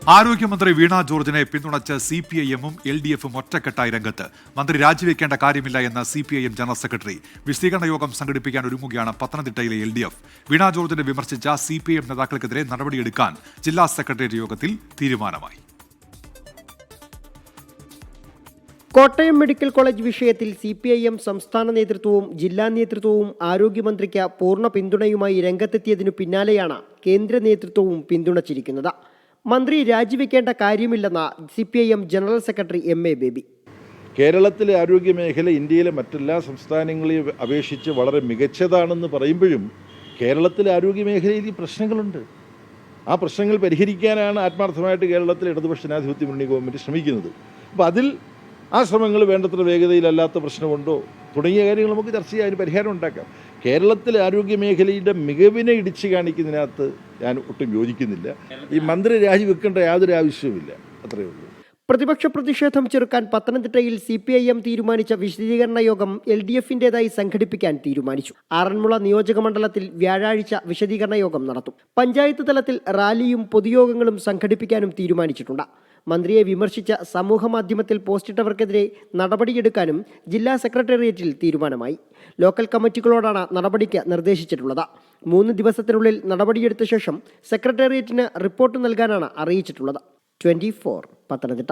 ആരോഗ്യമന്ത്രി വീണ ജോർജിനെ പിന്തുണച്ച് CPIM-ഉം LDF-ഉം ഒറ്റക്കെട്ടായി രംഗത്ത്. മന്ത്രി രാജിവെക്കേണ്ട കാര്യമില്ല എന്ന CPIM ജനറൽ സെക്രട്ടറി. വിശദീകരണ യോഗം സംഘടിപ്പിക്കാൻ ഒരുങ്ങുകയാണ് പത്തനംതിട്ടയിലെ LDF. വീണ ജോർജിനെ വിമർശിച്ച CPIM നേതാക്കൾക്കെതിരെ നടപടിയെടുക്കാൻ ജില്ലാ സെക്രട്ടേറിയറ്റ് യോഗത്തിൽ തീരുമാനമായി. കോട്ടയം മെഡിക്കൽ കോളേജ് വിഷയത്തിൽ CPIM സംസ്ഥാന നേതൃത്വവും ജില്ലാ നേതൃത്വവും ആരോഗ്യമന്ത്രിക്ക് പൂർണ്ണ പിന്തുണയുമായി രംഗത്തെത്തിയതിനു പിന്നാലെയാണ് കേന്ദ്ര നേതൃത്വവും പിന്തുണച്ചിരിക്കുന്നത്. മന്ത്രി രാജിവെക്കേണ്ട കാര്യമില്ലെന്ന CPIM general secretary MA baby. കേരളത്തിലെ ആരോഗ്യ മേഖല ഇന്ത്യയിലെ മറ്റെല്ലാ സംസ്ഥാനങ്ങളെയും അപേക്ഷിച്ച് വളരെ മികച്ചതാണെന്ന് പറയുമ്പോഴും കേരളത്തിലെ ആരോഗ്യ മേഖലയിൽ ഈ പ്രശ്നങ്ങളുണ്ട്. ആ പ്രശ്നങ്ങൾ പരിഹരിക്കാനാണ് ആത്മാർത്ഥമായിട്ട് കേരളത്തിലെ ഇടതുപക്ഷ ജനാധിപത്യ മുന്നണി ഗവൺമെൻറ് ശ്രമിക്കുന്നത്. അപ്പോൾ അതിൽ ആ ശ്രമങ്ങൾ വേണ്ടത്ര വേഗതയിലല്ലാത്ത പ്രശ്നമുണ്ടോ തുടങ്ങിയ കാര്യങ്ങൾ നമുക്ക് ചർച്ച ചെയ്യാൻ പരിഹാരം ഉണ്ടാക്കാം. കേരളത്തിലെ ആരോഗ്യ മേഖലയുടെ മികവിനെ ഇടിച്ചു കാണിക്കുന്നതിനകത്ത് ഞാൻ ഒട്ടും യോജിക്കുന്നില്ല. ഈ മന്ത്രി രാജിവെക്കേണ്ട യാതൊരു ആവശ്യവുമില്ല, അത്രയേ ഉള്ളൂ. പ്രതിപക്ഷ പ്രതിഷേധം ചെറുക്കാൻ പത്തനംതിട്ടയിൽ CPIM തീരുമാനിച്ച വിശദീകരണ യോഗം LDF-ന്റേതായി സംഘടിപ്പിക്കാൻ തീരുമാനിച്ചു. ആറന്മുള നിയോജക മണ്ഡലത്തിൽ വ്യാഴാഴ്ച വിശദീകരണ യോഗം നടത്തും. പഞ്ചായത്ത് തലത്തിൽ റാലിയും പൊതുയോഗങ്ങളും സംഘടിപ്പിക്കാനും തീരുമാനിച്ചിട്ടുണ്ട്. മന്ത്രിയെ വിമർശിച്ച സമൂഹ മാധ്യമത്തിൽ പോസ്റ്റിട്ടവർക്കെതിരെ നടപടിയെടുക്കാനും ജില്ലാ സെക്രട്ടേറിയറ്റിൽ തീരുമാനമായി. ലോക്കൽ കമ്മിറ്റികളോടാണ് നടപടിക്ക് നിർദ്ദേശിച്ചിട്ടുള്ളത്. 3 ദിവസത്തിനുള്ളിൽ നടപടിയെടുത്ത ശേഷം സെക്രട്ടേറിയറ്റിന് റിപ്പോർട്ട് നൽകാനാണ് അറിയിച്ചിട്ടുള്ളത്. 24 പത്തനംതിട്ട.